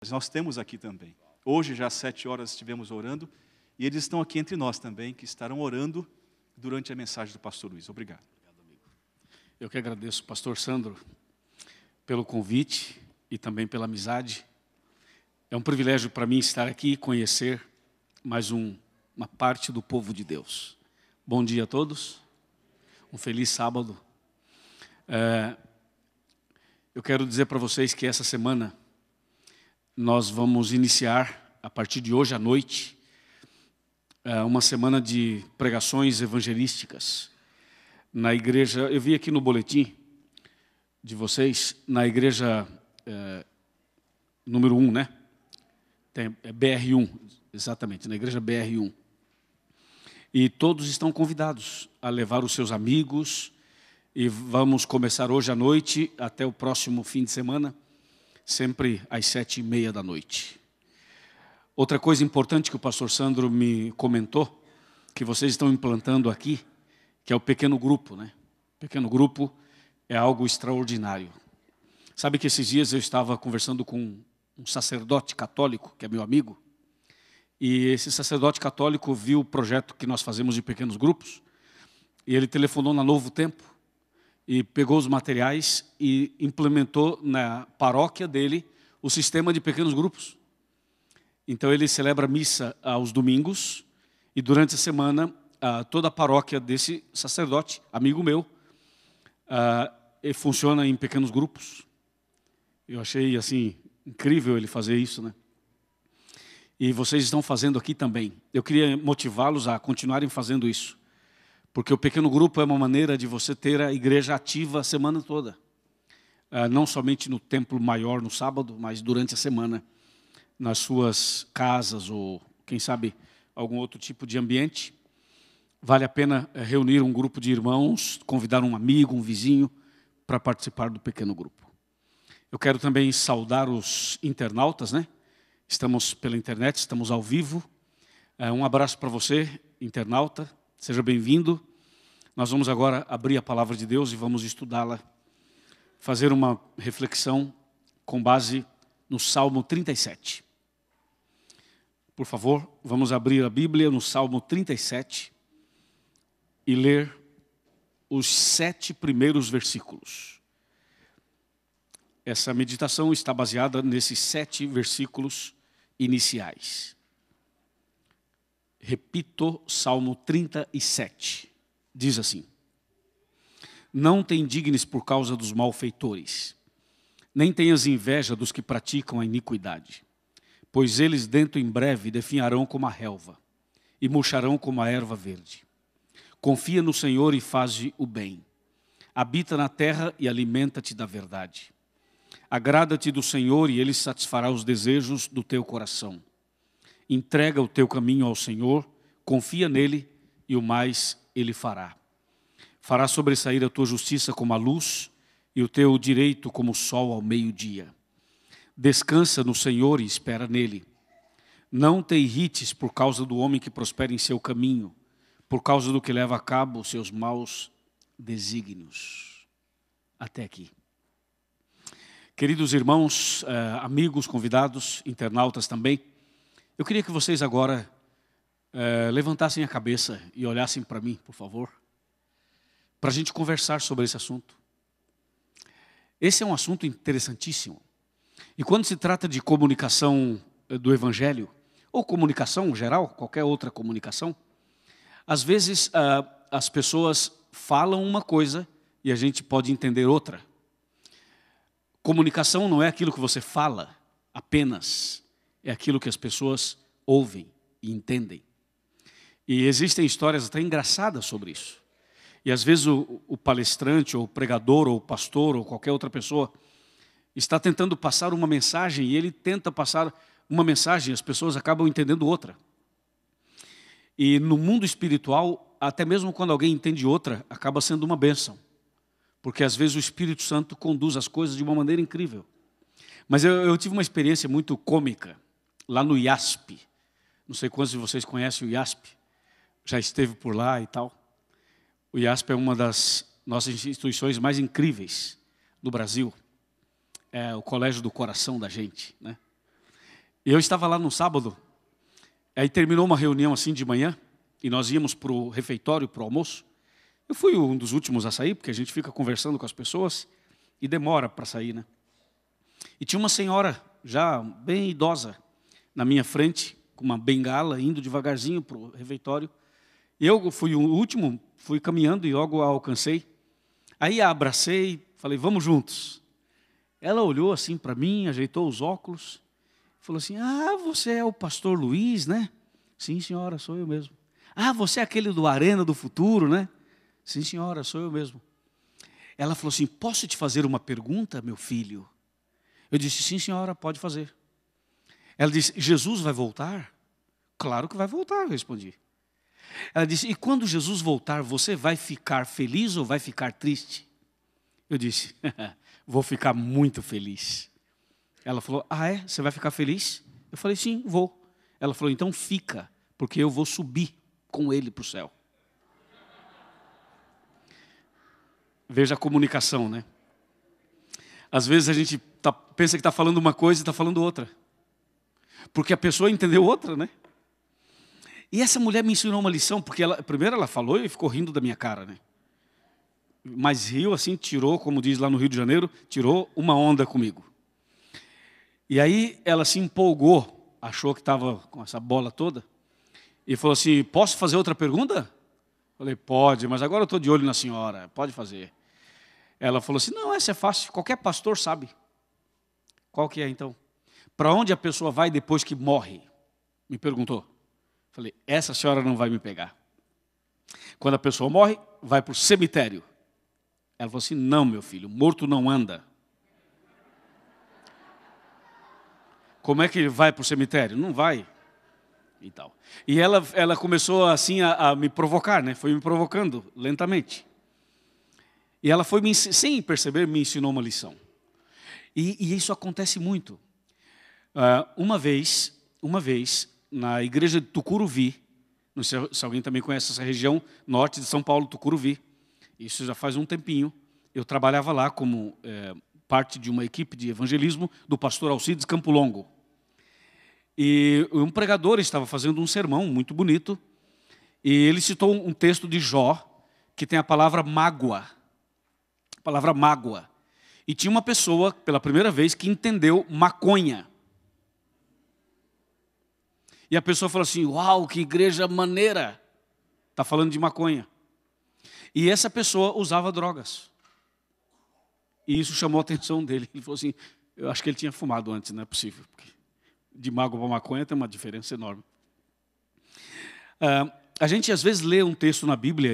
Mas nós temos aqui também. Hoje, já às 7 horas, estivemos orando, e eles estão aqui entre nós também, que estarão orando durante a mensagem do pastor Luiz. Obrigado. Eu que agradeço, pastor Sandro, pelo convite e também pela amizade. É um privilégio para mim estar aqui e conhecer mais uma parte do povo de Deus. Bom dia a todos, um feliz sábado. Eu quero dizer para vocês que essa semana nós vamos iniciar, a partir de hoje à noite, uma semana de pregações evangelísticas na igreja. Eu vi aqui no boletim de vocês, na igreja número 1, né? Tem BR1, exatamente, na igreja BR1. E todos estão convidados a levar os seus amigos, e vamos começar hoje à noite até o próximo fim de semana, sempre às 7h30 da noite. Outra coisa importante que o pastor Sandro me comentou, que vocês estão implantando aqui, que é o pequeno grupo, né? Pequeno grupo é algo extraordinário. Sabe que esses dias eu estava conversando com um sacerdote católico, que é meu amigo, e esse sacerdote católico viu o projeto que nós fazemos de pequenos grupos, e ele telefonou na Novo Tempo, e pegou os materiais e implementou na paróquia dele o sistema de pequenos grupos. Então ele celebra missa aos domingos, e durante a semana toda a paróquia desse sacerdote, amigo meu, funciona em pequenos grupos. Eu achei assim incrível ele fazer isso, né? E vocês estão fazendo aqui também. Eu queria motivá-los a continuarem fazendo isso, porque o pequeno grupo é uma maneira de você ter a igreja ativa a semana toda. Não somente no templo maior no sábado, mas durante a semana, nas suas casas ou, quem sabe, algum outro tipo de ambiente. Vale a pena reunir um grupo de irmãos, convidar um amigo, um vizinho, para participar do pequeno grupo. Eu quero também saudar os internautas, né? Estamos pela internet, estamos ao vivo. Um abraço para você, internauta. Seja bem-vindo. Nós vamos agora abrir a palavra de Deus e vamos estudá-la, fazer uma reflexão com base no Salmo 37. Por favor, vamos abrir a Bíblia no Salmo 37 e ler os 7 primeiros versículos. Essa meditação está baseada nesses 7 versículos iniciais. Repito, Salmo 37, diz assim: Não te indignes por causa dos malfeitores, nem tenhas inveja dos que praticam a iniquidade, pois eles dentro em breve definharão como a relva, e murcharão como a erva verde. Confia no Senhor e faze o bem. Habita na terra e alimenta-te da verdade. Agrada-te do Senhor e Ele satisfará os desejos do teu coração. Entrega o teu caminho ao Senhor, confia nele e o mais Ele fará. Fará sobressair a tua justiça como a luz e o teu direito como o sol ao meio-dia. Descansa no Senhor e espera nele. Não te irrites por causa do homem que prospera em seu caminho, por causa do que leva a cabo os seus maus desígnios. Até aqui. Queridos irmãos, amigos, convidados, internautas também, eu queria que vocês agora levantassem a cabeça e olhassem para mim, por favor, para a gente conversar sobre esse assunto. Esse é um assunto interessantíssimo. E quando se trata de comunicação do Evangelho, ou comunicação geral, qualquer outra comunicação, às vezes as pessoas falam uma coisa e a gente pode entender outra. Comunicação não é aquilo que você fala apenas, é aquilo que as pessoas ouvem e entendem. E existem histórias até engraçadas sobre isso. E às vezes o palestrante, ou o pregador, ou o pastor, ou qualquer outra pessoa está tentando passar uma mensagem e ele tenta passar uma mensagem e as pessoas acabam entendendo outra. E no mundo espiritual, até mesmo quando alguém entende outra, acaba sendo uma bênção. Porque às vezes o Espírito Santo conduz as coisas de uma maneira incrível. Mas eu tive uma experiência muito cômica lá no IASP. Não sei quantos de vocês conhecem o IASP. Já esteve por lá e tal. O IASP é uma das nossas instituições mais incríveis do Brasil. É o colégio do coração da gente, né? E eu estava lá no sábado, aí terminou uma reunião assim de manhã, e nós íamos para o refeitório, para o almoço. Eu fui um dos últimos a sair, porque a gente fica conversando com as pessoas, e demora para sair, né? E tinha uma senhora, já bem idosa, na minha frente, com uma bengala, indo devagarzinho para o refeitório. Eu fui o último, fui caminhando e logo a alcancei. Aí a abracei, falei, vamos juntos. Ela olhou assim para mim, ajeitou os óculos, falou assim, você é o pastor Luiz, né? Sim, senhora, sou eu mesmo. Você é aquele do Arena do Futuro, né? Sim, senhora, sou eu mesmo. Ela falou assim, posso te fazer uma pergunta, meu filho? Eu disse, sim, senhora, pode fazer. Ela disse, Jesus vai voltar? Claro que vai voltar, eu respondi. Ela disse, e quando Jesus voltar, você vai ficar feliz ou vai ficar triste? Eu disse, vou ficar muito feliz. Ela falou, é? Você vai ficar feliz? Eu falei, sim, vou. Ela falou, então fica, porque eu vou subir com ele para o céu. Veja a comunicação, né? Às vezes a gente pensa que está falando uma coisa e está falando outra. Porque a pessoa entendeu outra, né? E essa mulher me ensinou uma lição, porque primeiro ela falou e ficou rindo da minha cara, né? Mas riu assim, tirou, como diz lá no Rio de Janeiro, tirou uma onda comigo. E aí ela se empolgou, achou que estava com essa bola toda, e falou assim, posso fazer outra pergunta? Falei, pode, mas agora eu estou de olho na senhora, pode fazer. Ela falou assim, não, essa é fácil, qualquer pastor sabe. Qual que é então? Para onde a pessoa vai depois que morre? Me perguntou. Falei, essa senhora não vai me pegar. Quando a pessoa morre, vai para o cemitério. Ela falou assim, não, meu filho, morto não anda. Como é que ele vai para o cemitério? Não vai. E tal. E ela começou assim a me provocar, né? Foi me provocando lentamente. E ela foi, sem perceber, me ensinou uma lição. E isso acontece muito. Uma vez, na igreja de Tucuruvi, não sei se alguém também conhece essa região norte de São Paulo, Tucuruvi, isso já faz um tempinho, eu trabalhava lá como parte de uma equipe de evangelismo do pastor Alcides Campo Longo. E um pregador estava fazendo um sermão muito bonito, e ele citou um texto de Jó, que tem a palavra mágoa. A palavra mágoa. E tinha uma pessoa, pela primeira vez, que entendeu maconha. E a pessoa falou assim, uau, que igreja maneira. Está falando de maconha. E essa pessoa usava drogas. E isso chamou a atenção dele. Ele falou assim, eu acho que ele tinha fumado antes, não é possível. Porque de mágoa para maconha tem uma diferença enorme. A gente às vezes lê um texto na Bíblia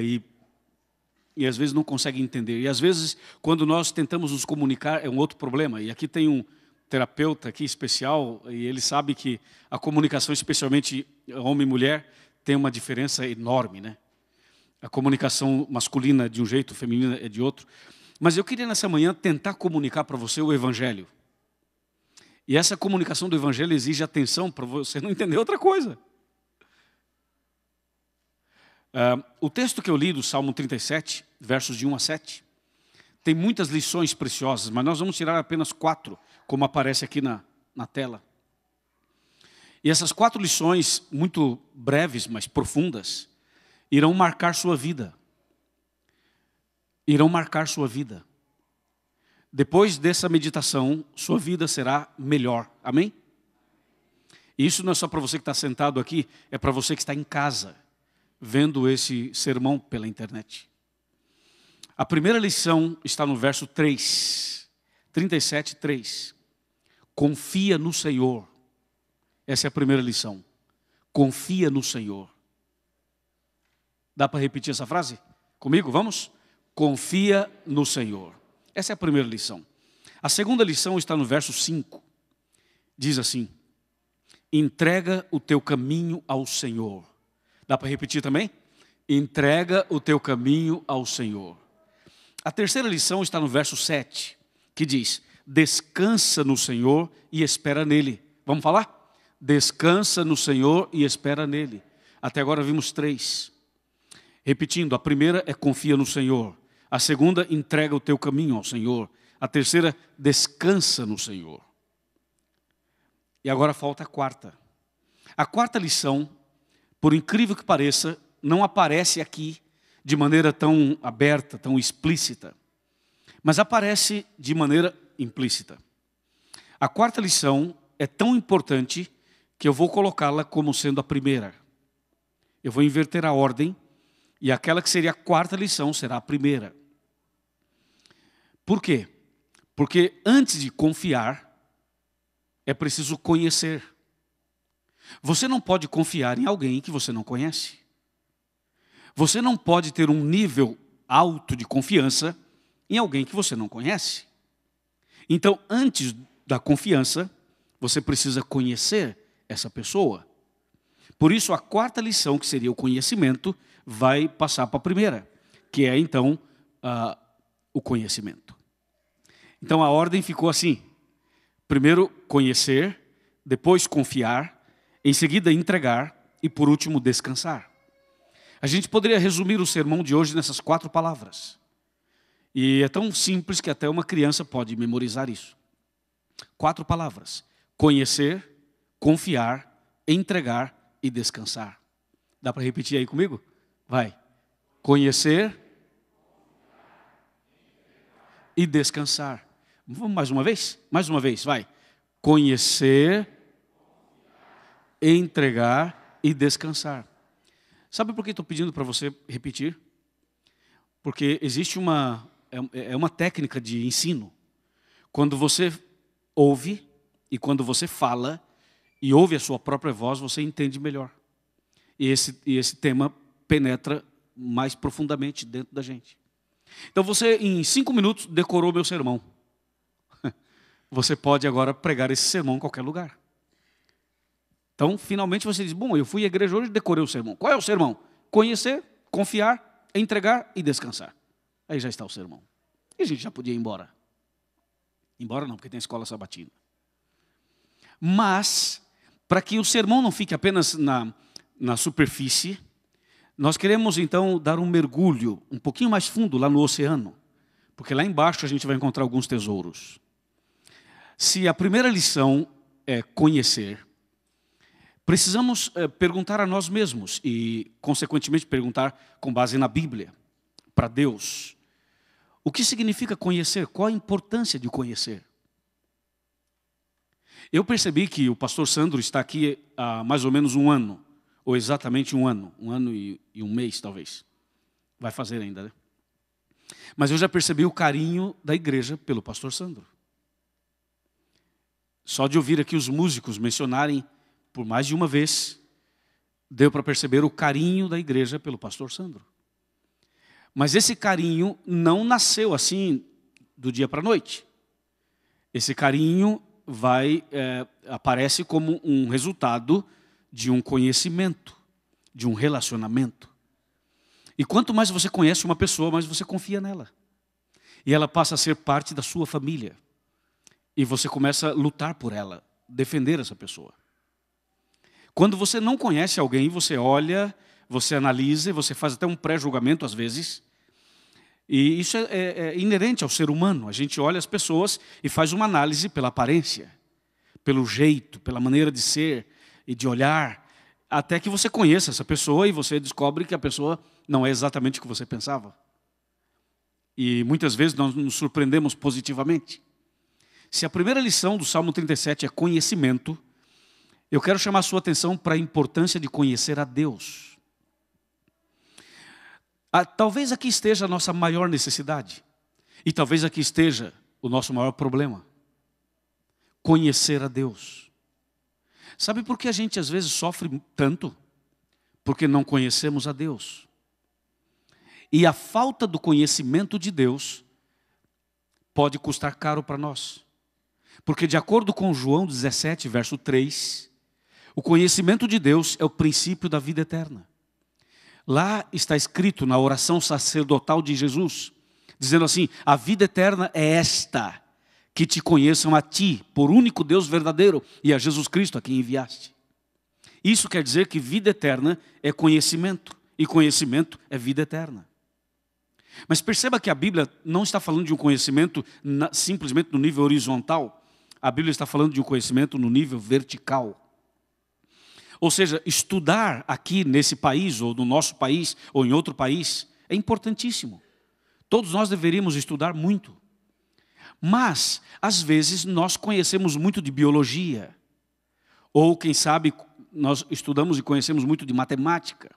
e às vezes não consegue entender. E às vezes, quando nós tentamos nos comunicar, é um outro problema. E aqui tem um terapeuta aqui especial, e ele sabe que a comunicação, especialmente homem e mulher, tem uma diferença enorme, né? A comunicação masculina é de um jeito, feminina é de outro. Mas eu queria nessa manhã tentar comunicar para você o Evangelho. E essa comunicação do Evangelho exige atenção para você não entender outra coisa. O texto que eu li do Salmo 37, versos de 1 a 7, tem muitas lições preciosas, mas nós vamos tirar apenas 4, como aparece aqui na tela. E essas 4 lições, muito breves, mas profundas, irão marcar sua vida. Irão marcar sua vida. Depois dessa meditação, sua vida será melhor. Amém? E isso não é só para você que está sentado aqui, é para você que está em casa, vendo esse sermão pela internet. A primeira lição está no verso 3, 37, 3. Confia no Senhor. Essa é a primeira lição. Confia no Senhor. Dá para repetir essa frase? Comigo, vamos? Confia no Senhor. Essa é a primeira lição. A segunda lição está no verso 5. Diz assim, entrega o teu caminho ao Senhor. Dá para repetir também? Entrega o teu caminho ao Senhor. A terceira lição está no verso 7, que diz, descansa no Senhor e espera nele. Vamos falar? Descansa no Senhor e espera nele. Até agora vimos 3. Repetindo, a primeira é confia no Senhor. A segunda, entrega o teu caminho ao Senhor. A terceira, descansa no Senhor. E agora falta a quarta. A quarta lição, por incrível que pareça, não aparece aqui de maneira tão aberta, tão explícita, mas aparece de maneira implícita. A quarta lição é tão importante que eu vou colocá-la como sendo a primeira. Eu vou inverter a ordem e aquela que seria a quarta lição será a primeira. Por quê? Porque antes de confiar, é preciso conhecer. Você não pode confiar em alguém que você não conhece. Você não pode ter um nível alto de confiança em alguém que você não conhece. Então, antes da confiança, você precisa conhecer essa pessoa. Por isso, a quarta lição, que seria o conhecimento, vai passar para a primeira, que é, então, o conhecimento. Então, a ordem ficou assim. Primeiro, conhecer, depois confiar, em seguida entregar e, por último, descansar. A gente poderia resumir o sermão de hoje nessas 4 palavras. E é tão simples que até uma criança pode memorizar isso. 4 palavras. Conhecer, confiar, entregar e descansar. Dá para repetir aí comigo? Vai. Conhecer e descansar. Vamos mais uma vez? Mais uma vez, vai. Conhecer, entregar e descansar. Sabe por que estou pedindo para você repetir? Porque existe uma técnica de ensino. Quando você ouve e quando você fala e ouve a sua própria voz, você entende melhor. E esse tema penetra mais profundamente dentro da gente. Então você, em 5 minutos, decorou meu sermão. Você pode agora pregar esse sermão em qualquer lugar. Então, finalmente você diz, bom, eu fui à igreja hoje e decorei o sermão. Qual é o sermão? Conhecer, confiar, entregar e descansar. Aí já está o sermão. E a gente já podia ir embora. Embora não, porque tem a escola sabatina. Mas, para que o sermão não fique apenas na superfície, nós queremos então dar um mergulho um pouquinho mais fundo lá no oceano. Porque lá embaixo a gente vai encontrar alguns tesouros. Se a primeira lição é conhecer, precisamos perguntar a nós mesmos e, consequentemente, perguntar com base na Bíblia, para Deus. O que significa conhecer? Qual a importância de conhecer? Eu percebi que o pastor Sandro está aqui há mais ou menos 1 ano, ou exatamente 1 ano e 1 mês, talvez. Vai fazer ainda, né? Mas eu já percebi o carinho da igreja pelo pastor Sandro. Só de ouvir aqui os músicos mencionarem por mais de uma vez, deu para perceber o carinho da igreja pelo pastor Sandro. Mas esse carinho não nasceu assim do dia para a noite. Esse carinho aparece como um resultado de um conhecimento, de um relacionamento. E quanto mais você conhece uma pessoa, mais você confia nela. E ela passa a ser parte da sua família. E você começa a lutar por ela, defender essa pessoa. Quando você não conhece alguém, você olha, você analisa, você faz até um pré-julgamento às vezes. E isso é inerente ao ser humano. A gente olha as pessoas e faz uma análise pela aparência, pelo jeito, pela maneira de ser e de olhar, até que você conheça essa pessoa e você descobre que a pessoa não é exatamente o que você pensava. E muitas vezes nós nos surpreendemos positivamente. Se a primeira lição do Salmo 37 é conhecimento, eu quero chamar a sua atenção para a importância de conhecer a Deus. Talvez aqui esteja a nossa maior necessidade. E talvez aqui esteja o nosso maior problema. Conhecer a Deus. Sabe por que a gente às vezes sofre tanto? Porque não conhecemos a Deus. E a falta do conhecimento de Deus pode custar caro para nós. Porque de acordo com João 17, verso 3, o conhecimento de Deus é o princípio da vida eterna. Lá está escrito na oração sacerdotal de Jesus, dizendo assim, a vida eterna é esta, que te conheçam a ti, por único Deus verdadeiro, e a Jesus Cristo a quem enviaste. Isso quer dizer que vida eterna é conhecimento, e conhecimento é vida eterna. Mas perceba que a Bíblia não está falando de um conhecimento simplesmente no nível horizontal, A Bíblia está falando de um conhecimento no nível vertical. Ou seja, estudar aqui nesse país, ou no nosso país, ou em outro país, é importantíssimo. Todos nós deveríamos estudar muito. Mas, às vezes, nós conhecemos muito de biologia. Ou, quem sabe, nós estudamos e conhecemos muito de matemática.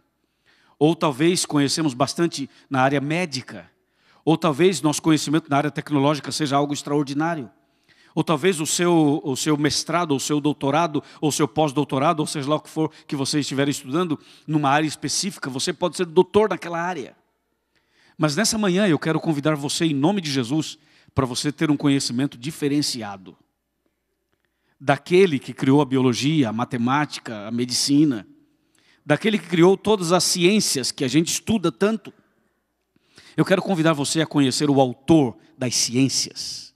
Ou talvez conhecemos bastante na área médica. Ou talvez nosso conhecimento na área tecnológica seja algo extraordinário. Ou talvez o seu mestrado, ou o seu doutorado, ou o seu pós-doutorado, ou seja lá o que for que você estiver estudando, numa área específica, você pode ser doutor naquela área. Mas nessa manhã eu quero convidar você, em nome de Jesus, para você ter um conhecimento diferenciado. Daquele que criou a biologia, a matemática, a medicina. Daquele que criou todas as ciências que a gente estuda tanto. Eu quero convidar você a conhecer o autor das ciências.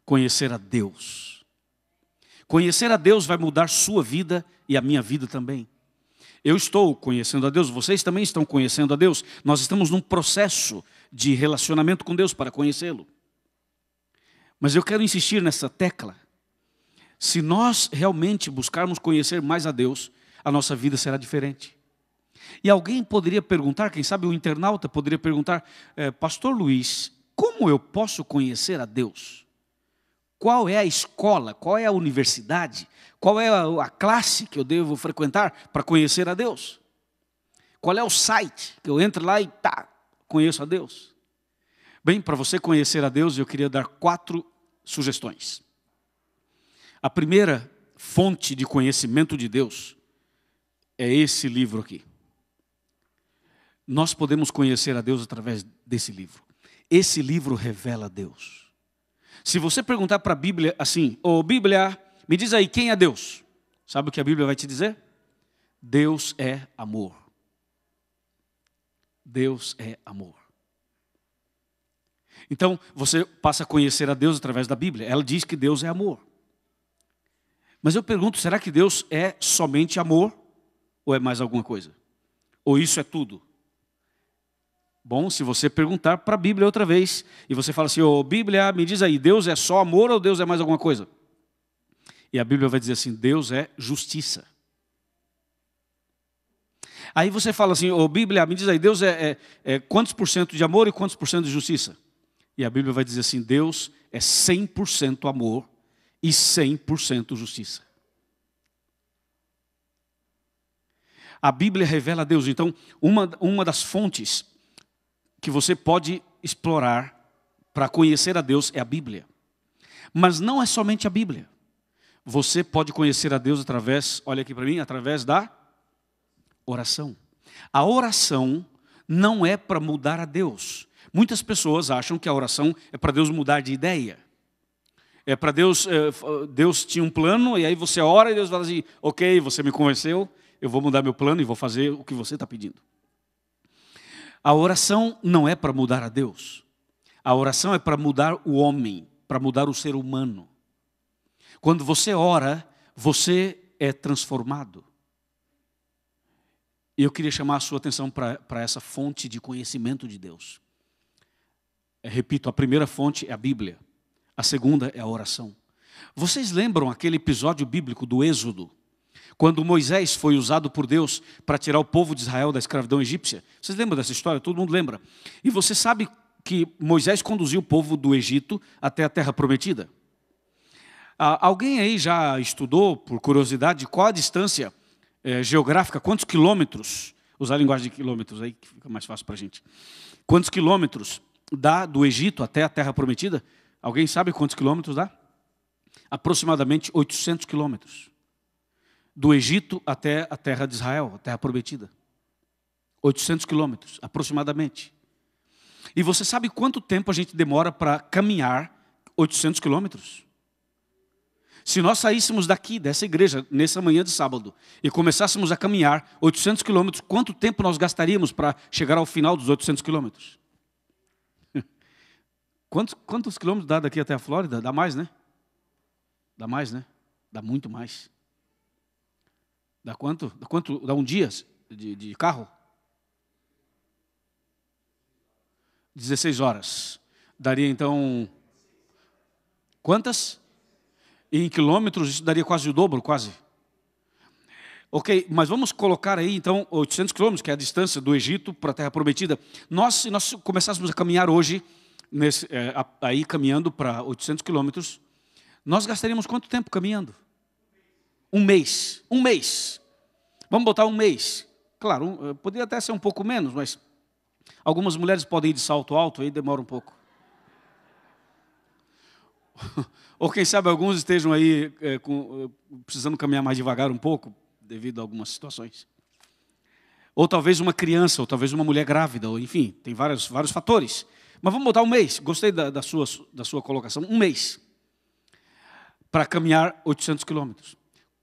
Conhecer a Deus. Conhecer a Deus vai mudar sua vida e a minha vida também. Eu estou conhecendo a Deus, vocês também estão conhecendo a Deus. Nós estamos num processo de relacionamento com Deus para conhecê-lo. Mas eu quero insistir nessa tecla. Se nós realmente buscarmos conhecer mais a Deus, a nossa vida será diferente. E alguém poderia perguntar, quem sabe o internauta poderia perguntar, Pastor Luiz, como eu posso conhecer a Deus? Qual é a escola, qual é a universidade, qual é a classe que eu devo frequentar para conhecer a Deus? Qual é o site que eu entro lá e conheço a Deus? Bem, para você conhecer a Deus, eu queria dar 4 sugestões. A primeira fonte de conhecimento de Deus é esse livro aqui. Nós podemos conhecer a Deus através desse livro. Esse livro revela Deus. Se você perguntar para a Bíblia assim, Bíblia, me diz aí, quem é Deus? Sabe o que a Bíblia vai te dizer? Deus é amor. Deus é amor. Então, você passa a conhecer a Deus através da Bíblia. Ela diz que Deus é amor. Mas eu pergunto, será que Deus é somente amor? Ou é mais alguma coisa? Ou isso é tudo? Bom, se você perguntar para a Bíblia outra vez, e você fala assim, Bíblia, me diz aí, Deus é só amor ou Deus é mais alguma coisa? E a Bíblia vai dizer assim, Deus é justiça. Aí você fala assim, Bíblia, me diz aí, Deus é quantos por cento de amor e quantos por cento de justiça? E a Bíblia vai dizer assim, Deus é 100% amor e 100% justiça. A Bíblia revela a Deus. Então, uma das fontes que você pode explorar para conhecer a Deus é a Bíblia. Mas não é somente a Bíblia. Você pode conhecer a Deus através, olha aqui para mim, através da oração. A oração não é para mudar a Deus. Muitas pessoas acham que a oração é para Deus mudar de ideia. É para Deus, Deus tinha um plano e aí você ora e Deus fala assim, ok, você me convenceu, eu vou mudar meu plano e vou fazer o que você está pedindo. A oração não é para mudar a Deus. A oração é para mudar o homem, para mudar o ser humano. Quando você ora, você é transformado. E eu queria chamar a sua atenção para essa fonte de conhecimento de Deus. Repito, a primeira fonte é a Bíblia. A segunda é a oração. Vocês lembram aquele episódio bíblico do Êxodo? Quando Moisés foi usado por Deus para tirar o povo de Israel da escravidão egípcia. Vocês lembram dessa história? Todo mundo lembra. E você sabe que Moisés conduziu o povo do Egito até a terra prometida? Alguém aí já estudou, por curiosidade, qual a distância geográfica, quantos quilômetros, usar a linguagem de quilômetros aí que fica mais fácil para a gente. Quantos quilômetros dá do Egito até a terra prometida? Alguém sabe quantos quilômetros dá? Aproximadamente 800 quilômetros. Do Egito até a terra de Israel, a terra prometida. 800 quilômetros, aproximadamente. E você sabe quanto tempo a gente demora para caminhar 800 quilômetros? Se nós saíssemos daqui, dessa igreja, nessa manhã de sábado, e começássemos a caminhar 800 quilômetros, quanto tempo nós gastaríamos para chegar ao final dos 800 quilômetros? Quantos quilômetros dá daqui até a Flórida? Dá mais, né? Dá mais, né? Dá muito mais. Dá quanto? Dá um dia de carro? 16 horas. Daria então... Quantas? em quilômetros, isso daria quase o dobro, quase. Ok, mas vamos colocar aí, então, 800 quilômetros, que é a distância do Egito para a Terra Prometida. Se nós começássemos a caminhar hoje, aí caminhando para 800 quilômetros, nós gastaríamos quanto tempo caminhando? Um mês. Um mês. Vamos botar um mês. Claro, poderia até ser um pouco menos, mas algumas mulheres podem ir de salto alto, aí demora um pouco. Ou quem sabe alguns estejam aí precisando caminhar mais devagar um pouco, devido a algumas situações. Ou talvez uma criança, ou talvez uma mulher grávida, ou enfim, tem vários fatores. Mas vamos botar um mês, gostei da sua colocação, um mês, para caminhar 800 quilômetros.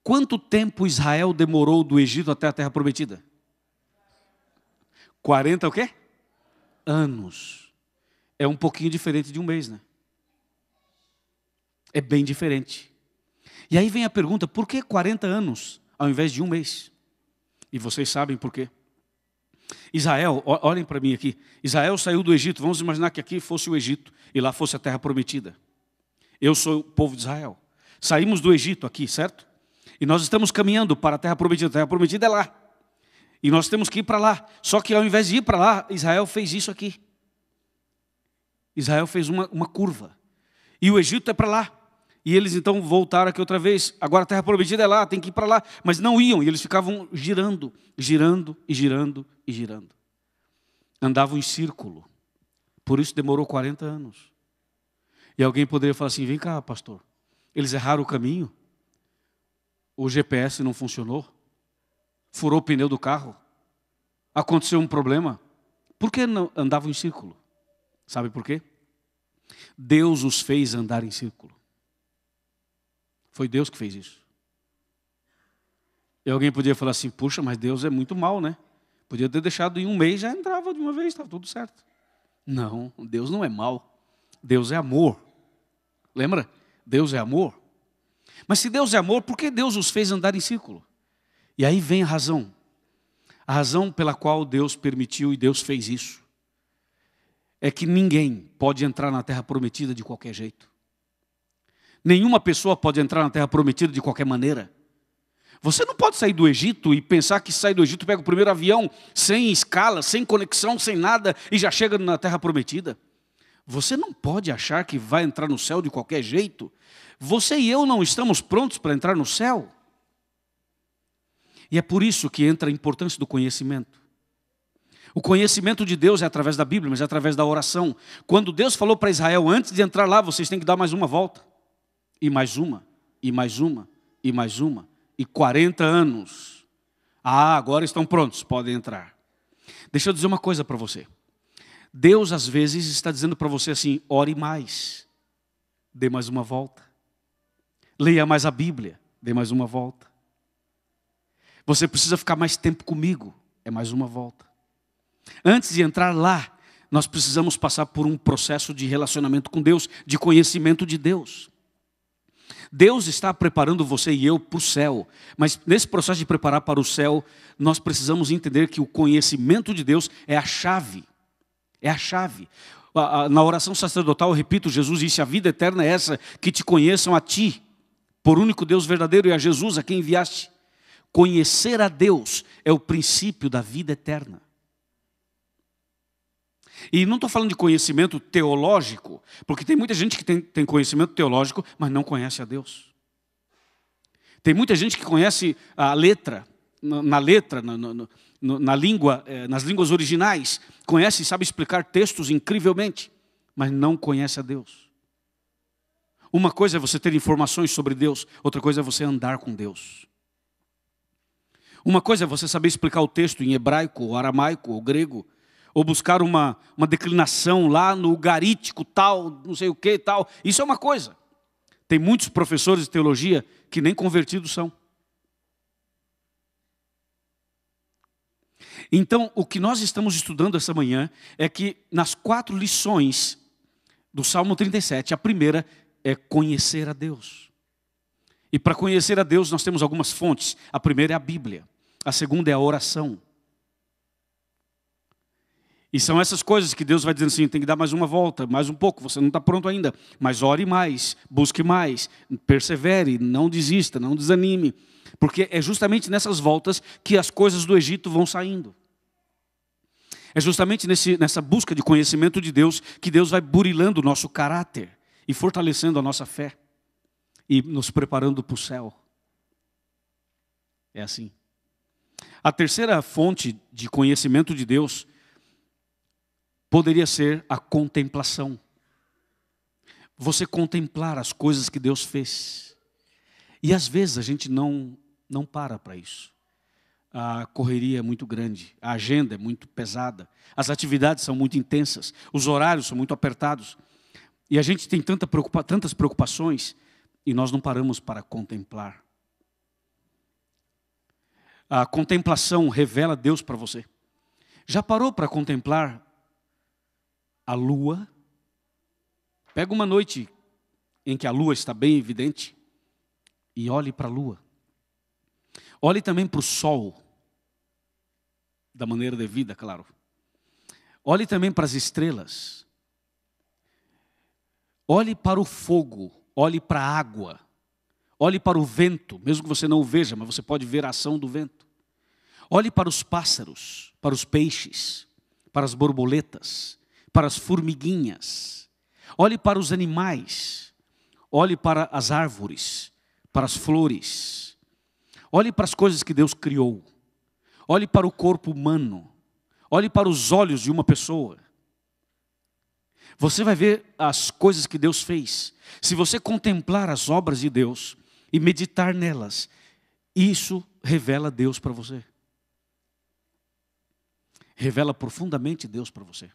Quanto tempo Israel demorou do Egito até a Terra Prometida? 40 o quê? Anos. É um pouquinho diferente de um mês, né? É bem diferente. E aí vem a pergunta, por que 40 anos ao invés de um mês? E vocês sabem por quê. Israel, olhem para mim aqui. Israel saiu do Egito, vamos imaginar que aqui fosse o Egito e lá fosse a Terra Prometida. Eu sou o povo de Israel. Saímos do Egito aqui, certo? E nós estamos caminhando para a Terra Prometida. A Terra Prometida é lá. E nós temos que ir para lá. Só que ao invés de ir para lá, Israel fez isso aqui. Israel fez uma curva. E o Egito é para lá. E eles então voltaram aqui outra vez. Agora a Terra Prometida é lá, tem que ir para lá. Mas não iam, e eles ficavam girando, girando e girando e girando. Andavam em círculo. Por isso demorou 40 anos. E alguém poderia falar assim, vem cá, pastor. Eles erraram o caminho? O GPS não funcionou? Furou o pneu do carro? Aconteceu um problema? Por que não andavam em círculo? Sabe por quê? Deus os fez andar em círculo. Foi Deus que fez isso. E alguém podia falar assim, puxa, mas Deus é muito mau, né? Podia ter deixado em um mês, já entrava de uma vez, estava tudo certo. Não, Deus não é mau. Deus é amor. Lembra? Deus é amor. Mas se Deus é amor, por que Deus os fez andar em círculo? E aí vem a razão. A razão pela qual Deus permitiu e Deus fez isso é que ninguém pode entrar na Terra Prometida de qualquer jeito. Nenhuma pessoa pode entrar na Terra Prometida de qualquer maneira. Você não pode sair do Egito e pensar que sai do Egito, pega o primeiro avião, sem escala, sem conexão, sem nada, e já chega na Terra Prometida. Você não pode achar que vai entrar no céu de qualquer jeito. Você e eu não estamos prontos para entrar no céu. E é por isso que entra a importância do conhecimento. O conhecimento de Deus é através da Bíblia, mas é através da oração. Quando Deus falou para Israel, antes de entrar lá, vocês têm que dar mais uma volta. E mais uma, e mais uma, e mais uma. E 40 anos. Agora estão prontos, podem entrar. Deixa eu dizer uma coisa para você. Deus às vezes está dizendo para você assim, ore mais. Dê mais uma volta. Leia mais a Bíblia, dê mais uma volta. Você precisa ficar mais tempo comigo, é mais uma volta. Antes de entrar lá, nós precisamos passar por um processo de relacionamento com Deus, de conhecimento de Deus. Deus está preparando você e eu para o céu, mas nesse processo de preparar para o céu, nós precisamos entender que o conhecimento de Deus é a chave. É a chave. Na oração sacerdotal, eu repito, Jesus disse, a vida eterna é essa, que te conheçam a ti, por único Deus verdadeiro, e a Jesus a quem enviaste. Conhecer a Deus é o princípio da vida eterna. E não estou falando de conhecimento teológico, porque tem muita gente que tem conhecimento teológico, mas não conhece a Deus. Tem muita gente que conhece a letra, na língua, nas línguas originais, conhece e sabe explicar textos incrivelmente, mas não conhece a Deus. Uma coisa é você ter informações sobre Deus, outra coisa é você andar com Deus. Uma coisa é você saber explicar o texto em hebraico, ou aramaico, ou grego, ou buscar uma declinação lá no ugarítico tal, não sei o que tal. Isso é uma coisa. Tem muitos professores de teologia que nem convertidos são. Então, o que nós estamos estudando essa manhã é que nas 4 lições do Salmo 37, a primeira é conhecer a Deus. E para conhecer a Deus nós temos algumas fontes. A primeira é a Bíblia. A segunda é a oração. E são essas coisas que Deus vai dizendo assim, tem que dar mais uma volta, mais um pouco, você não está pronto ainda. Mas ore mais, busque mais, persevere, não desista, não desanime. Porque é justamente nessas voltas que as coisas do Egito vão saindo. É justamente nessa busca de conhecimento de Deus que Deus vai burilando o nosso caráter e fortalecendo a nossa fé e nos preparando para o céu. É assim. A terceira fonte de conhecimento de Deus poderia ser a contemplação. Você contemplar as coisas que Deus fez. E às vezes a gente não para isso. A correria é muito grande, a agenda é muito pesada, as atividades são muito intensas, os horários são muito apertados. E a gente tem tantas preocupações e nós não paramos para contemplar. A contemplação revela Deus para você. Já parou para contemplar a lua? Pega uma noite em que a lua está bem evidente e olhe para a lua. Olhe também para o sol, da maneira devida, claro. Olhe também para as estrelas. Olhe para o fogo, olhe para a água. Olhe para o vento, mesmo que você não o veja, mas você pode ver a ação do vento. Olhe para os pássaros, para os peixes, para as borboletas, para as formiguinhas. Olhe para os animais. Olhe para as árvores, para as flores. Olhe para as coisas que Deus criou. Olhe para o corpo humano. Olhe para os olhos de uma pessoa. Você vai ver as coisas que Deus fez. Se você contemplar as obras de Deus e meditar nelas, isso revela Deus para você. Revela profundamente Deus para você.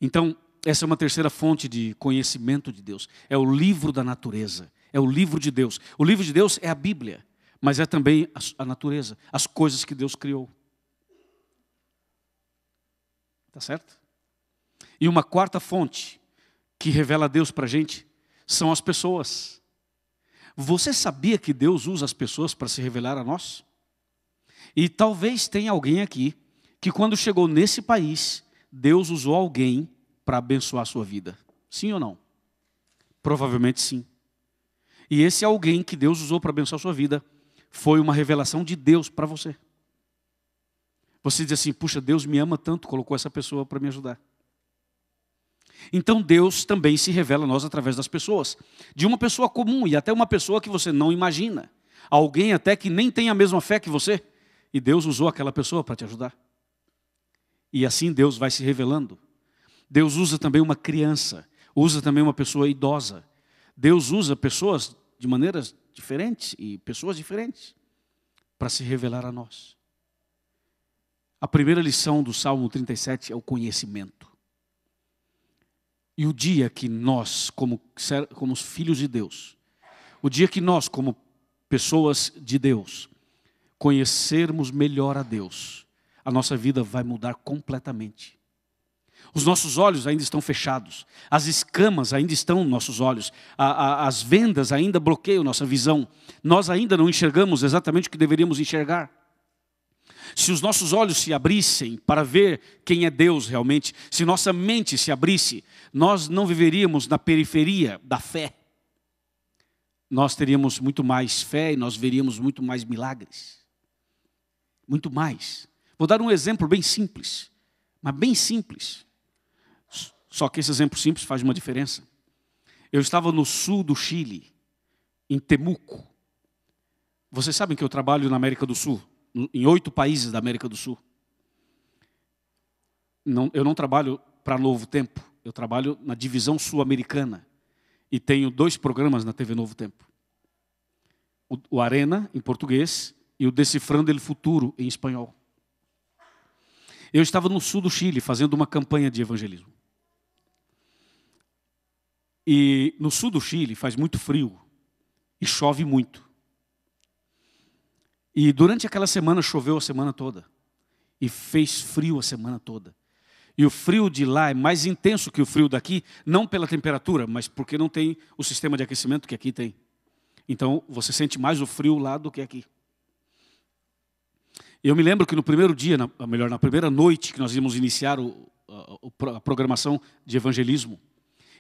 Então, essa é uma terceira fonte de conhecimento de Deus. É o livro da natureza. É o livro de Deus. O livro de Deus é a Bíblia, mas é também a natureza, as coisas que Deus criou. Tá certo? E uma quarta fonte que revela Deus para a gente são as pessoas. Você sabia que Deus usa as pessoas para se revelar a nós? E talvez tenha alguém aqui que quando chegou nesse país, Deus usou alguém para abençoar a sua vida. Sim ou não? Provavelmente sim. E esse alguém que Deus usou para abençoar a sua vida foi uma revelação de Deus para você. Você diz assim, puxa, Deus me ama tanto, colocou essa pessoa para me ajudar. Então Deus também se revela a nós através das pessoas. De uma pessoa comum e até uma pessoa que você não imagina. Alguém até que nem tem a mesma fé que você. E Deus usou aquela pessoa para te ajudar. E assim Deus vai se revelando. Deus usa também uma criança. Usa também uma pessoa idosa. Deus usa pessoas de maneiras diferentes e pessoas diferentes para se revelar a nós. A primeira lição do Salmo 37 é o conhecimento. E o dia que nós, como filhos de Deus, o dia que nós, como pessoas de Deus, conhecermos melhor a Deus, a nossa vida vai mudar completamente. Os nossos olhos ainda estão fechados, as escamas ainda estão nos nossos olhos, as vendas ainda bloqueiam nossa visão, nós ainda não enxergamos exatamente o que deveríamos enxergar. Se os nossos olhos se abrissem para ver quem é Deus realmente, se nossa mente se abrisse, nós não viveríamos na periferia da fé. Nós teríamos muito mais fé e nós veríamos muito mais milagres. Muito mais. Vou dar um exemplo bem simples, mas bem simples. Só que esse exemplo simples faz uma diferença. Eu estava no sul do Chile, em Temuco. Vocês sabem que eu trabalho na América do Sul, em 8 países da América do Sul. Eu não trabalho para Novo Tempo, eu trabalho na divisão sul-americana. E tenho 2 programas na TV Novo Tempo. O Arena, em português, e o Decifrando el Futuro, em espanhol. Eu estava no sul do Chile, fazendo uma campanha de evangelismo. E no sul do Chile faz muito frio e chove muito. E durante aquela semana choveu a semana toda. E fez frio a semana toda. E o frio de lá é mais intenso que o frio daqui, não pela temperatura, mas porque não tem o sistema de aquecimento que aqui tem. Então você sente mais o frio lá do que aqui. E eu me lembro que no primeiro dia, na primeira noite que nós íamos iniciar a programação de evangelismo,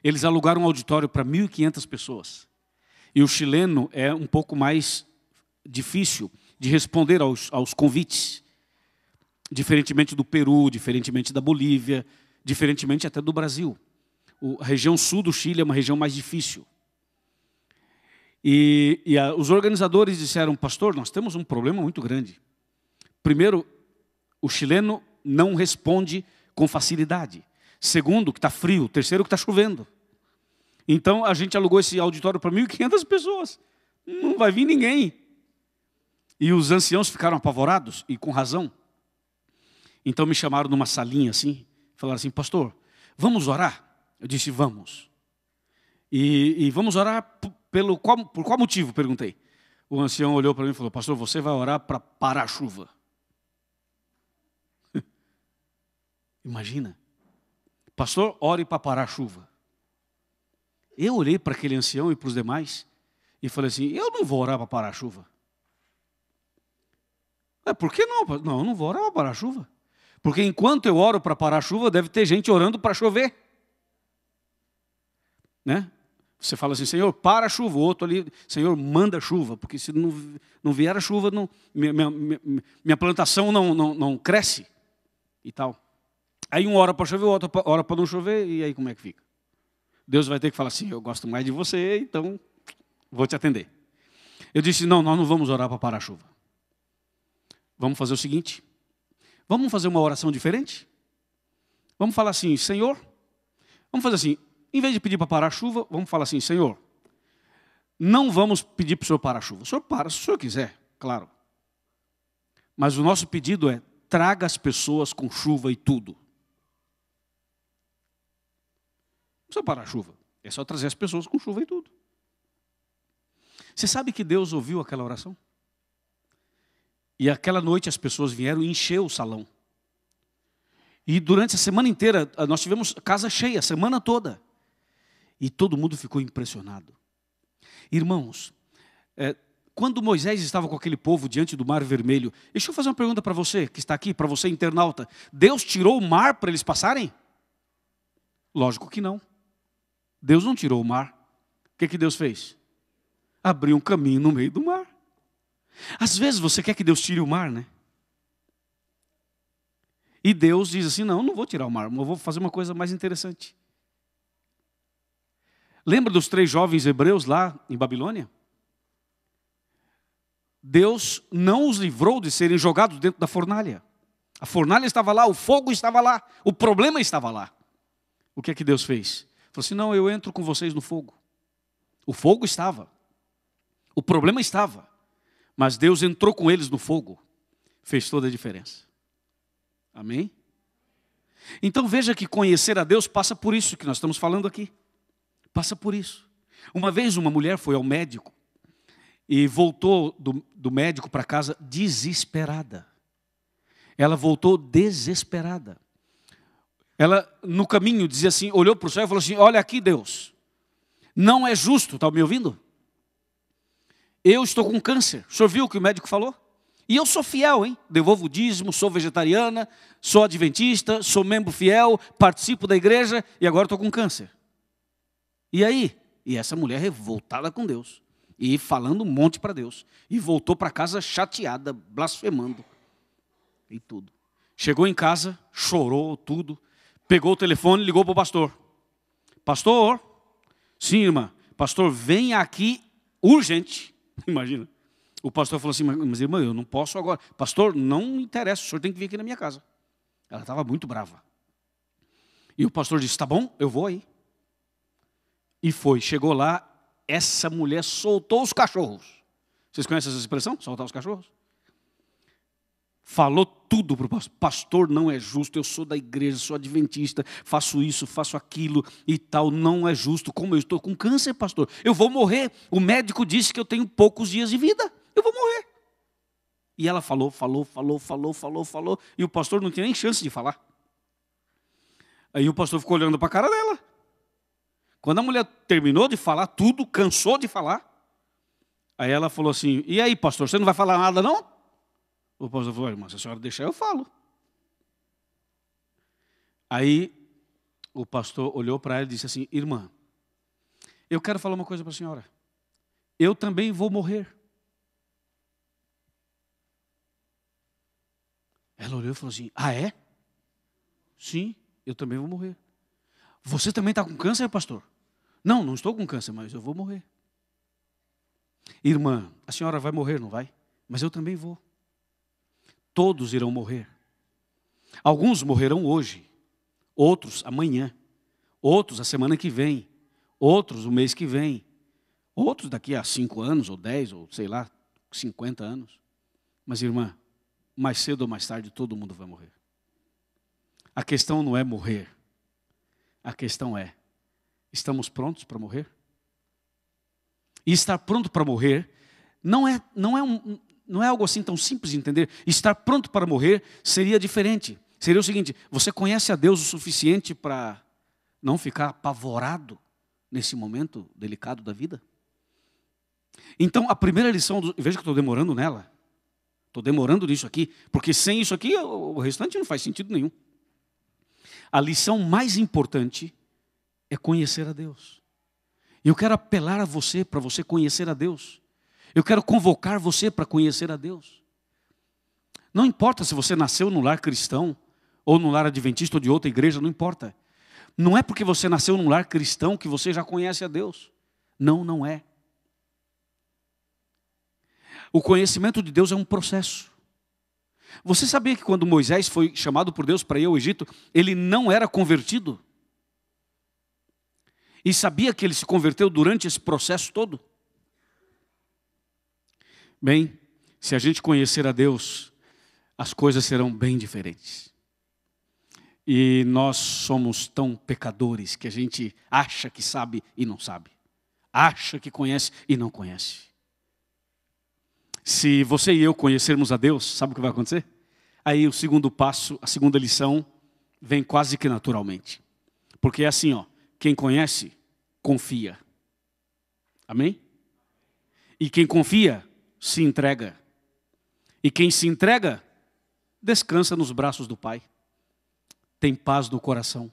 eles alugaram um auditório para 1.500 pessoas. E o chileno é um pouco mais difícil de responder aos convites, diferentemente do Peru, diferentemente da Bolívia, diferentemente até do Brasil. A região sul do Chile é uma região mais difícil. Os organizadores disseram, pastor, nós temos um problema muito grande. Primeiro, o chileno não responde com facilidade. Segundo, que está frio. Terceiro, que está chovendo. Então, a gente alugou esse auditório para 1.500 pessoas. Não vai vir ninguém. E os anciãos ficaram apavorados, e com razão. Então, me chamaram numa salinha assim, falaram assim, pastor, vamos orar? Eu disse, vamos. E vamos orar por qual motivo? Perguntei. O ancião olhou para mim e falou, pastor, você vai orar para parar a chuva. Imagina. Pastor, ore para parar a chuva. Eu olhei para aquele ancião e para os demais e falei assim, eu não vou orar para parar a chuva. Por que não? Não, eu não vou orar para parar a chuva. Porque enquanto eu oro para parar a chuva, deve ter gente orando para chover. Né? Você fala assim, Senhor, para a chuva. O outro ali, Senhor, manda a chuva. Porque se não vier a chuva, minha plantação não cresce. E tal. Aí um ora para chover, o outro ora para não chover. E aí como é que fica? Deus vai ter que falar assim, eu gosto mais de você, então vou te atender. Eu disse, não, nós não vamos orar para parar a chuva. Vamos fazer o seguinte. Vamos fazer uma oração diferente? Vamos falar assim, Senhor, vamos fazer assim, em vez de pedir para parar a chuva, vamos falar assim, Senhor, não vamos pedir para o Senhor parar a chuva. O Senhor para, se o Senhor quiser, claro. Mas o nosso pedido é, traga as pessoas com chuva e tudo. Não precisa parar a chuva, é só trazer as pessoas com chuva e tudo. Você sabe que Deus ouviu aquela oração? E aquela noite as pessoas vieram e encheu o salão. E durante a semana inteira, nós tivemos casa cheia, a semana toda. E todo mundo ficou impressionado. Irmãos, quando Moisés estava com aquele povo diante do Mar Vermelho, deixa eu fazer uma pergunta para você, que está aqui, para você internauta. Deus tirou o mar para eles passarem? Lógico que não. Deus não tirou o mar. O que Deus fez? Abriu um caminho no meio do mar. Às vezes você quer que Deus tire o mar, né? E Deus diz assim, não vou tirar o mar, eu vou fazer uma coisa mais interessante. Lembra dos 3 jovens hebreus lá em Babilônia? Deus não os livrou de serem jogados dentro da fornalha. A fornalha estava lá, o fogo estava lá, o problema estava lá. O que Deus fez? Falou assim, não, eu entro com vocês no fogo. O fogo estava. O problema estava. Mas Deus entrou com eles no fogo. Fez toda a diferença. Amém? Então veja que conhecer a Deus passa por isso que nós estamos falando aqui. Passa por isso. Uma vez uma mulher foi ao médico e voltou do médico para casa desesperada. Ela voltou desesperada. Ela no caminho dizia assim, olhou para o céu e falou assim, olha aqui Deus, não é justo, está me ouvindo? Eu estou com câncer, o senhor viu o que o médico falou? E eu sou fiel, hein? Devolvo o dízimo, sou vegetariana, sou adventista, sou membro fiel, participo da igreja e agora estou com câncer. E aí? E essa mulher revoltada com Deus. E falando um monte para Deus. E voltou para casa chateada, blasfemando. E tudo. Chegou em casa, chorou tudo. Pegou o telefone e ligou para o pastor. Pastor? Sim, irmã. Pastor, venha aqui urgente. Imagina. O pastor falou assim, mas irmã, eu não posso agora. Pastor, não interessa, o senhor tem que vir aqui na minha casa. Ela estava muito brava. E o pastor disse, tá bom, eu vou aí. E foi, chegou lá, essa mulher soltou os cachorros. Vocês conhecem essa expressão? Soltar os cachorros? Falou tudo para o pastor. Pastor, não é justo, eu sou da igreja, sou adventista, faço isso, faço aquilo e tal, não é justo. Como eu estou com câncer, pastor, eu vou morrer. O médico disse que eu tenho poucos dias de vida, eu vou morrer. E ela falou, e o pastor não tinha nem chance de falar. Aí o pastor ficou olhando para a cara dela. Quando a mulher terminou de falar tudo, cansou de falar, aí ela falou assim, e aí pastor, você não vai falar nada não? O pastor falou, irmã, se a senhora deixar, eu falo. Aí o pastor olhou para ela e disse assim, irmã, eu quero falar uma coisa para a senhora. Eu também vou morrer. Ela olhou e falou assim, ah, é? Sim, eu também vou morrer. Você também está com câncer, pastor? Não, não estou com câncer, mas eu vou morrer. Irmã, a senhora vai morrer, não vai? Mas eu também vou. Todos irão morrer. Alguns morrerão hoje, outros amanhã, outros a semana que vem, outros o mês que vem, outros daqui a 5 anos, ou 10, ou sei lá, 50 anos. Mas, irmã, mais cedo ou mais tarde todo mundo vai morrer. A questão não é morrer. A questão é, estamos prontos para morrer? E estar pronto para morrer não é algo assim tão simples de entender. Estar pronto para morrer seria diferente. Seria o seguinte, você conhece a Deus o suficiente para não ficar apavorado nesse momento delicado da vida? Então, a primeira lição, veja que eu estou demorando nela. Estou demorando nisso aqui, porque sem isso aqui, o restante não faz sentido nenhum. A lição mais importante é conhecer a Deus. E eu quero apelar a você, para você conhecer a Deus. Eu quero convocar você para conhecer a Deus. Não importa se você nasceu num lar cristão, ou num lar adventista ou de outra igreja, não importa. Não é porque você nasceu num lar cristão que você já conhece a Deus. Não, não é. O conhecimento de Deus é um processo. Você sabia que quando Moisés foi chamado por Deus para ir ao Egito, ele não era convertido? E sabia que ele se converteu durante esse processo todo? Bem, se a gente conhecer a Deus, as coisas serão bem diferentes. E nós somos tão pecadores que a gente acha que sabe e não sabe. Acha que conhece e não conhece. Se você e eu conhecermos a Deus, sabe o que vai acontecer? Aí o segundo passo, a segunda lição, vem quase que naturalmente. Porque é assim, ó, quem conhece, confia. Amém? E quem confia, se entrega. E quem se entrega, descansa nos braços do Pai. Tem paz no coração.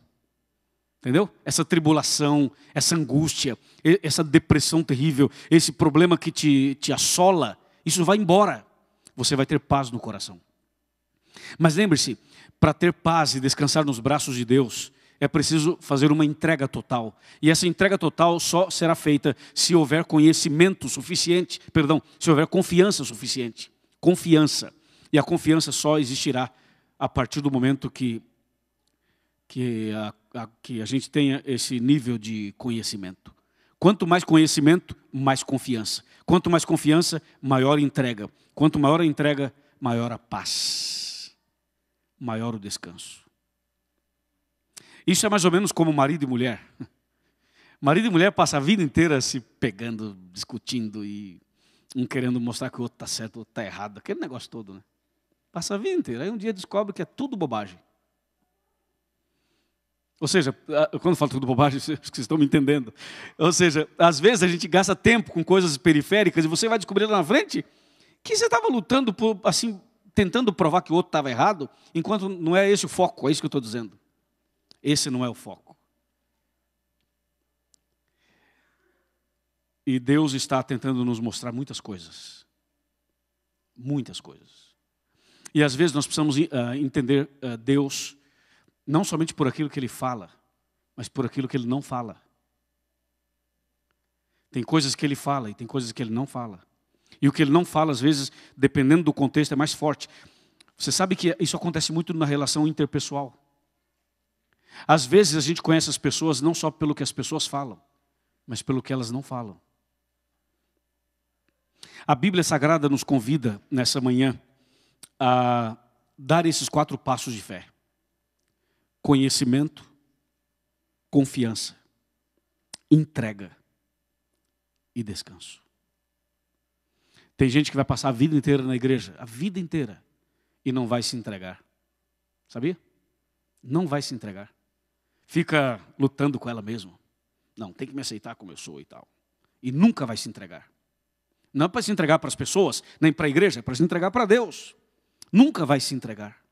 Entendeu? Essa tribulação, essa angústia, essa depressão terrível, esse problema que te assola, isso vai embora. Você vai ter paz no coração. Mas lembre-se, para ter paz e descansar nos braços de Deus, é preciso fazer uma entrega total. E essa entrega total só será feita se houver conhecimento suficiente, se houver confiança suficiente. Confiança. E a confiança só existirá a partir do momento que a gente tenha esse nível de conhecimento. Quanto mais conhecimento, mais confiança. Quanto mais confiança, maior entrega. Quanto maior a entrega, maior a paz. Maior o descanso. Isso é mais ou menos como marido e mulher. Marido e mulher passam a vida inteira se pegando, discutindo e um querendo mostrar que o outro está certo, o outro está errado. Aquele negócio todo, né? Passa a vida inteira. Aí um dia descobre que é tudo bobagem. Ou seja, quando eu falo tudo bobagem, acho que vocês estão me entendendo. Ou seja, às vezes a gente gasta tempo com coisas periféricas e você vai descobrir lá na frente que você estava lutando por, assim, tentando provar que o outro estava errado, enquanto não é esse o foco, é isso que eu estou dizendo. Esse não é o foco. E Deus está tentando nos mostrar muitas coisas. Muitas coisas. E às vezes nós precisamos entender Deus não somente por aquilo que Ele fala, mas por aquilo que Ele não fala. Tem coisas que Ele fala e tem coisas que Ele não fala. E o que Ele não fala, às vezes, dependendo do contexto, é mais forte. Você sabe que isso acontece muito na relação interpessoal. Às vezes a gente conhece as pessoas não só pelo que as pessoas falam, mas pelo que elas não falam. A Bíblia Sagrada nos convida, nessa manhã, a dar esses 4 passos de fé. Conhecimento, confiança, entrega e descanso. Tem gente que vai passar a vida inteira na igreja, a vida inteira, e não vai se entregar. Sabia? Não vai se entregar. Fica lutando com ela mesma. Não, tem que me aceitar como eu sou e tal. E nunca vai se entregar. Não é para se entregar para as pessoas, nem para a igreja, é para se entregar para Deus. Nunca vai se entregar.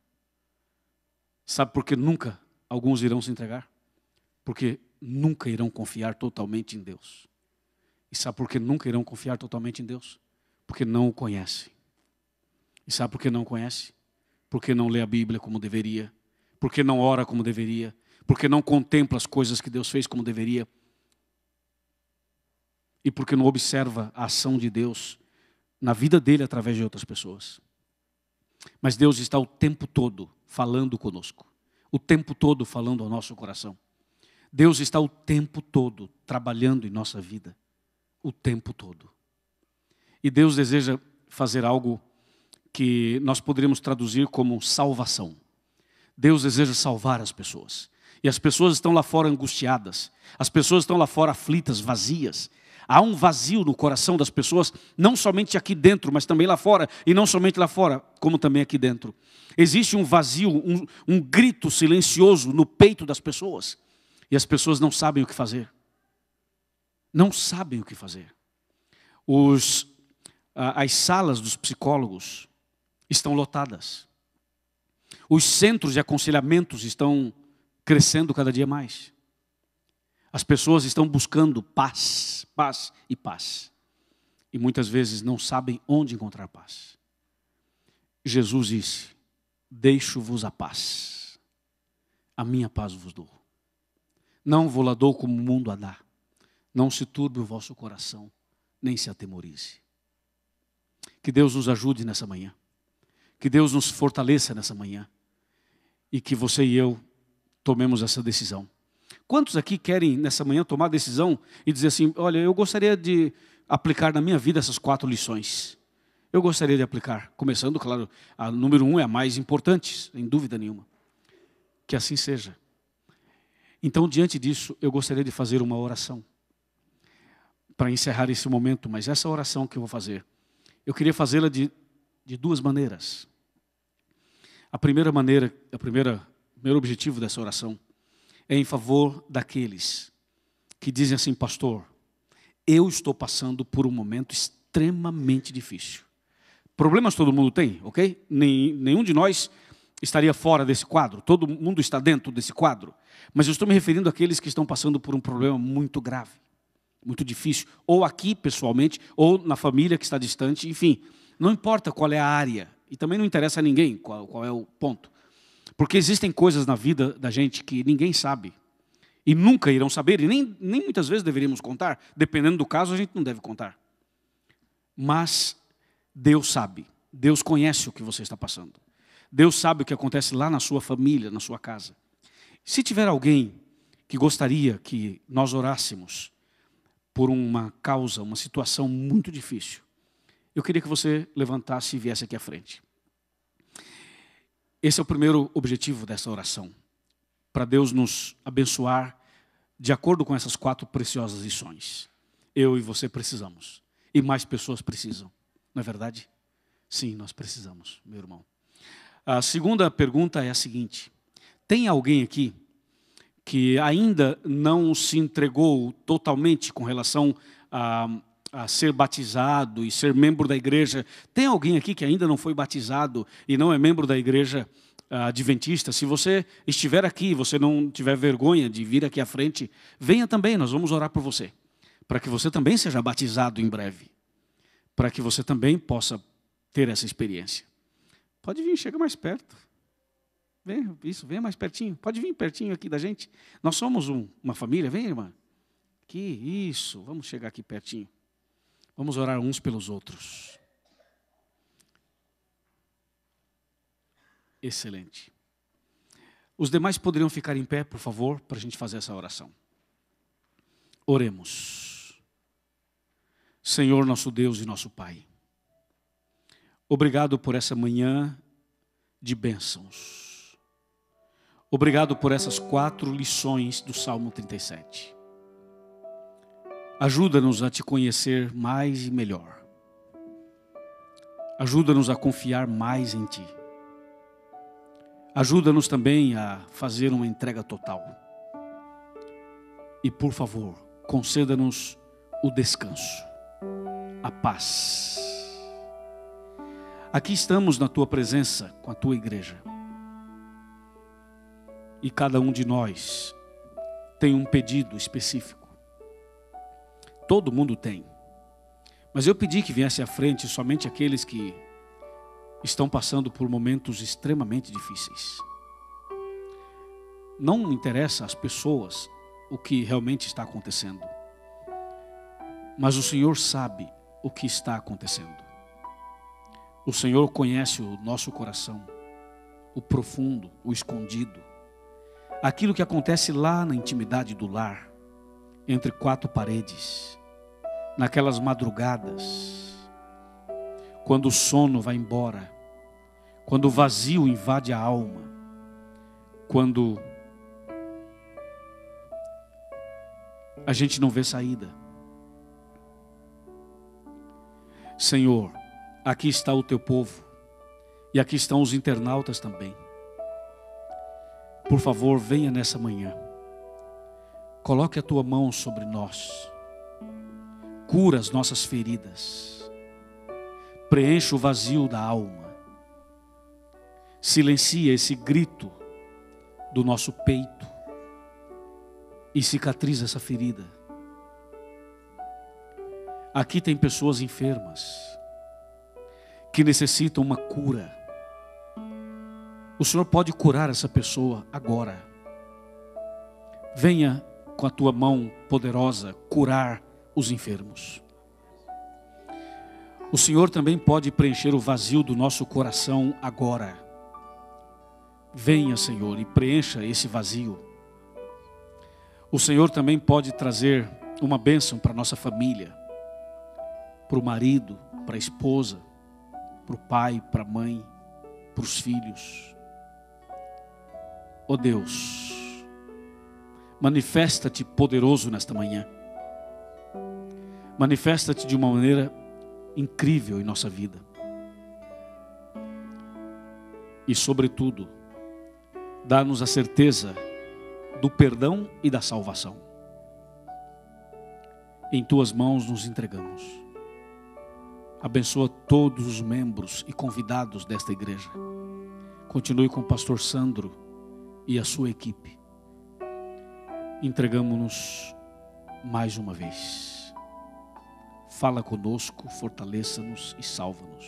Sabe por que nunca alguns irão se entregar? Porque nunca irão confiar totalmente em Deus. E sabe por que nunca irão confiar totalmente em Deus? Porque não o conhecem. E sabe por que não o conhecem? Porque não lê a Bíblia como deveria. Porque não ora como deveria. Porque não contempla as coisas que Deus fez como deveria. E porque não observa a ação de Deus na vida dele através de outras pessoas. Mas Deus está o tempo todo falando conosco. O tempo todo falando ao nosso coração. Deus está o tempo todo trabalhando em nossa vida. O tempo todo. E Deus deseja fazer algo que nós poderíamos traduzir como salvação. Deus deseja salvar as pessoas. E as pessoas estão lá fora angustiadas. As pessoas estão lá fora aflitas, vazias. Há um vazio no coração das pessoas, não somente aqui dentro, mas também lá fora. E não somente lá fora, como também aqui dentro. Existe um vazio, um grito silencioso no peito das pessoas. E as pessoas não sabem o que fazer. Não sabem o que fazer. As salas dos psicólogos estão lotadas. Os centros de aconselhamentos estão crescendo cada dia mais. As pessoas estão buscando paz, paz e paz. E muitas vezes não sabem onde encontrar paz. Jesus disse: deixo-vos a paz. A minha paz vos dou. Não vou lá dou como o mundo a dá. Não se turbe o vosso coração, nem se atemorize. Que Deus nos ajude nessa manhã. Que Deus nos fortaleça nessa manhã. E que você e eu tomemos essa decisão. Quantos aqui querem nessa manhã tomar a decisão e dizer assim: olha, eu gostaria de aplicar na minha vida essas 4 lições. Eu gostaria de aplicar. Começando, claro, a número 1 é a mais importante, sem dúvida nenhuma. Que assim seja. Então, diante disso, eu gostaria de fazer uma oração. Para encerrar esse momento, mas essa oração que eu vou fazer, eu queria fazê-la de 2 maneiras. A primeira maneira, o primeiro objetivo dessa oração é em favor daqueles que dizem assim: pastor, eu estou passando por um momento extremamente difícil. Problemas todo mundo tem, ok? Nenhum de nós estaria fora desse quadro, todo mundo está dentro desse quadro. Mas eu estou me referindo àqueles que estão passando por um problema muito grave, muito difícil, ou aqui pessoalmente, ou na família que está distante, enfim. Não importa qual é a área, e também não interessa a ninguém qual é o ponto. Porque existem coisas na vida da gente que ninguém sabe, e nunca irão saber, e nem muitas vezes deveríamos contar. Dependendo do caso, a gente não deve contar. Mas Deus sabe, Deus conhece o que você está passando. Deus sabe o que acontece lá na sua família, na sua casa. Se tiver alguém que gostaria que nós orássemos por uma causa, uma situação muito difícil, eu queria que você levantasse e viesse aqui à frente. Esse é o primeiro objetivo dessa oração. Para Deus nos abençoar de acordo com essas 4 preciosas lições. Eu e você precisamos. E mais pessoas precisam. Não é verdade? Sim, nós precisamos, meu irmão. A segunda pergunta é a seguinte: tem alguém aqui que ainda não se entregou totalmente com relação a ser batizado e ser membro da igreja? Tem alguém aqui que ainda não foi batizado e não é membro da igreja adventista? Se você estiver aqui, você não tiver vergonha de vir aqui à frente, venha também, nós vamos orar por você, para que você também seja batizado em breve, para que você também possa ter essa experiência. Pode vir, chega mais perto. Venha mais pertinho. Pode vir pertinho aqui da gente. Nós somos uma família. Vem, irmã. Isso, vamos chegar aqui pertinho. Vamos orar uns pelos outros. Excelente. Os demais poderiam ficar em pé, por favor, para a gente fazer essa oração. Oremos. Senhor, nosso Deus e nosso Pai, obrigado por essa manhã de bênçãos. Obrigado por essas 4 lições do Salmo 37. Ajuda-nos a te conhecer mais e melhor. Ajuda-nos a confiar mais em ti. Ajuda-nos também a fazer uma entrega total. E, por favor, conceda-nos o descanso, a paz. Aqui estamos na tua presença, com a tua igreja. E cada um de nós tem um pedido específico. Todo mundo tem. Mas eu pedi que viesse à frente somente aqueles que estão passando por momentos extremamente difíceis. Não interessa às pessoas o que realmente está acontecendo. Mas o Senhor sabe o que está acontecendo. O Senhor conhece o nosso coração, o profundo, o escondido. Aquilo que acontece lá na intimidade do lar, entre quatro paredes, naquelas madrugadas, quando o sono vai embora, quando o vazio invade a alma, quando a gente não vê saída. Senhor, aqui está o teu povo e aqui estão os internautas também. Por favor, venha nessa manhã. Coloque a tua mão sobre nós. Cura as nossas feridas. Preencha o vazio da alma. Silencia esse grito do nosso peito e cicatriza essa ferida. Aqui tem pessoas enfermas que necessitam uma cura. O Senhor pode curar essa pessoa agora. Venha com a tua mão poderosa curar os enfermos. O Senhor também pode preencher o vazio do nosso coração agora. Venha, Senhor, e preencha esse vazio. O Senhor também pode trazer uma bênção para a nossa família, para o marido, para a esposa, para o pai, para a mãe, para os filhos. Ó Deus, manifesta-te poderoso nesta manhã. Manifesta-te de uma maneira incrível em nossa vida. E sobretudo, dá-nos a certeza do perdão e da salvação. Em tuas mãos nos entregamos. Abençoa todos os membros e convidados desta igreja. Continue com o pastor Sandro e a sua equipe. Entregamos-nos mais uma vez. Fala conosco, fortaleça-nos e salva-nos.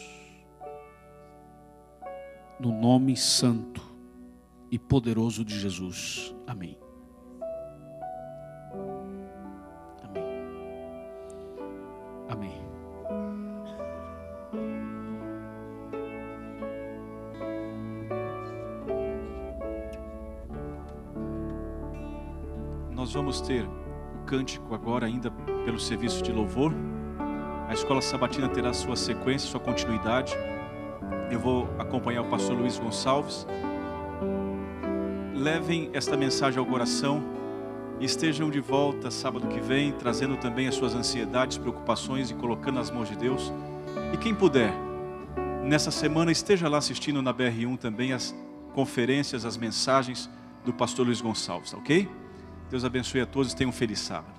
No nome santo e poderoso de Jesus. Amém. Amém. Amém. Nós vamos ter o cântico agora ainda pelo serviço de louvor. A escola sabatina terá sua sequência, sua continuidade. Eu vou acompanhar o pastor Luiz Gonçalves. Levem esta mensagem ao coração e estejam de volta sábado que vem, trazendo também as suas ansiedades, preocupações e colocando nas mãos de Deus. E quem puder, nessa semana esteja lá assistindo na BR1 também as conferências, as mensagens do pastor Luiz Gonçalves, ok? Deus abençoe a todos e tenham um feliz sábado.